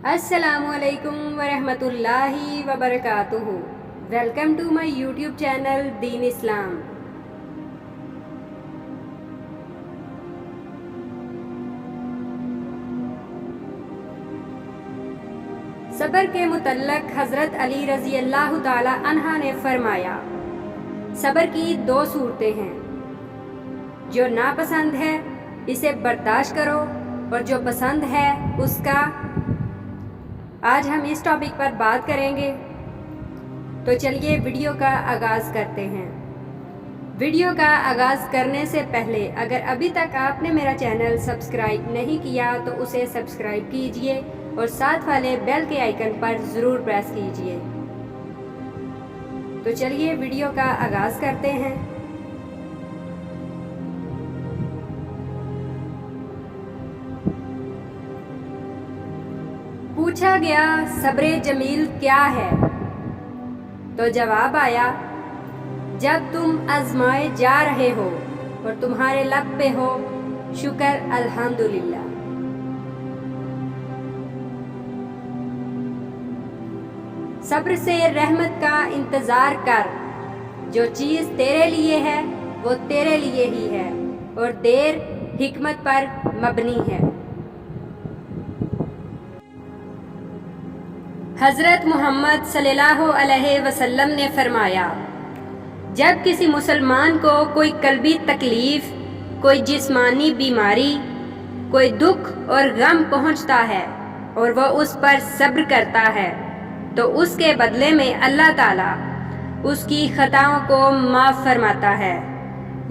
अस्सलामुअलैकुम वरहमतुल्लाहि वबरकातुहू। Welcome to my YouTube channel Deen Islam. सब्र के मुतल्लक हज़रत अली रज़ी अल्लाह ताला अन्हा ने फरमाया, सब्र की दो सूरतें हैं, जो नापसंद है इसे बर्दाश्त करो और जो पसंद है उसका। आज हम इस टॉपिक पर बात करेंगे, तो चलिए वीडियो का आगाज़ करते हैं। वीडियो का आगाज़ करने से पहले अगर अभी तक आपने मेरा चैनल सब्सक्राइब नहीं किया तो उसे सब्सक्राइब कीजिए और साथ वाले बेल के आइकन पर ज़रूर प्रेस कीजिए। तो चलिए वीडियो का आगाज़ करते हैं। पूछा गया सब्र जमील क्या है, तो जवाब आया, जब तुम आजमाए जा रहे हो और तुम्हारे लब पे हो शुक्र अल्हम्दुलिल्लाह। सब्र से रहमत का इंतज़ार कर, जो चीज़ तेरे लिए है वो तेरे लिए ही है और देर हिकमत पर मबनी है। हज़रत मोहम्मद सल्लल्लाहु अलैहि वसल्लम ने फरमाया, जब किसी मुसलमान को कोई कल्बी तकलीफ़, कोई जिस्मानी बीमारी, कोई दुख और गम पहुंचता है और वह उस पर सब्र करता है, तो उसके बदले में अल्लाह ताला उसकी खताओं को माफ़ फरमाता है,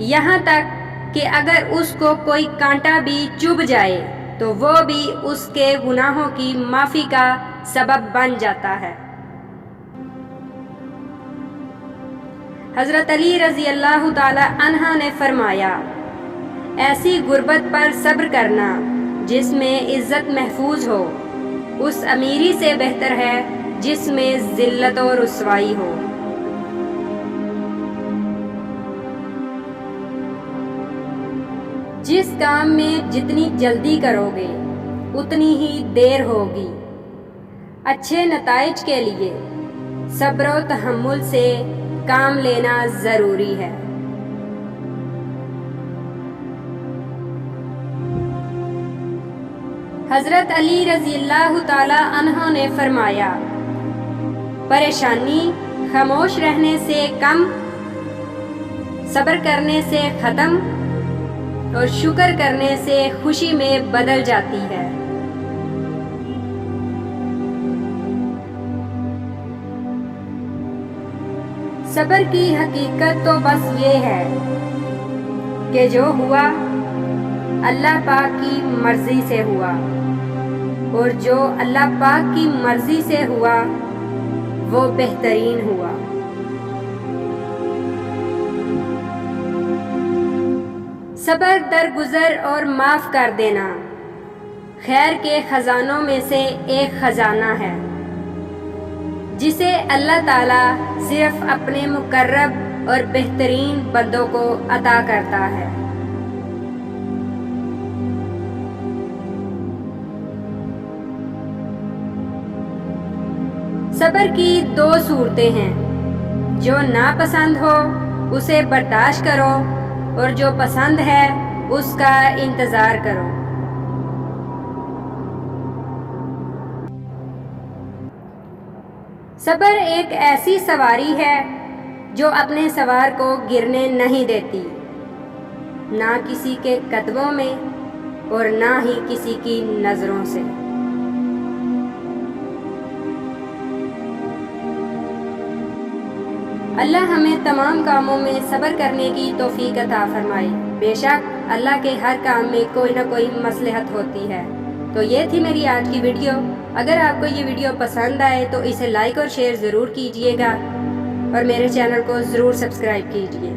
यहाँ तक कि अगर उसको कोई कांटा भी चुभ जाए तो वो भी उसके गुनाहों की माफ़ी का सबब बन जाता है। हज़रत अली रज़ी अल्लाह ताला अन्हा ने फरमाया, ऐसी गुर्बत पर सब्र करना जिसमें इज़्ज़त महफूज हो उस अमीरी से बेहतर है जिसमें ज़िल्लत और रुसवाई हो। जिस काम में जितनी जल्दी करोगे उतनी ही देर होगी। अच्छे नताइज के लिए सब्र और तहम्मुल से काम लेना ज़रूरी है। हज़रत अली रज़ी अल्लाह ताला अन्हा ने फरमाया, परेशानी खामोश रहने से कम, सब्र करने से ख़त्म और शुक्र करने से खुशी में बदल जाती है। सब्र की हकीकत तो बस ये है कि जो हुआ अल्लाह पाक की मर्ज़ी से हुआ और जो अल्लाह पाक की मर्ज़ी से हुआ वो बेहतरीन हुआ। सब्र दरगुजर और माफ़ कर देना खैर के ख़जानों में से एक ख़जाना है, जिसे अल्लाह ताला सिर्फ अपने मुकर्रब और बेहतरीन बंदों को अता करता है। सब्र की दो सूरतें हैं, जो नापसंद हो उसे बर्दाश्त करो और जो पसंद है उसका इंतज़ार करो। सब्र एक ऐसी सवारी है जो अपने सवार को गिरने नहीं देती, ना किसी के कदमों में और ना ही किसी की नज़रों से। अल्लाह हमें तमाम कामों में सब्र करने की तौफीक अता फरमाए। बेशक अल्लाह के हर काम में कोई ना कोई मसलहत होती है। तो ये थी मेरी आज की वीडियो। अगर आपको ये वीडियो पसंद आए तो इसे लाइक और शेयर ज़रूर कीजिएगा और मेरे चैनल को ज़रूर सब्सक्राइब कीजिए।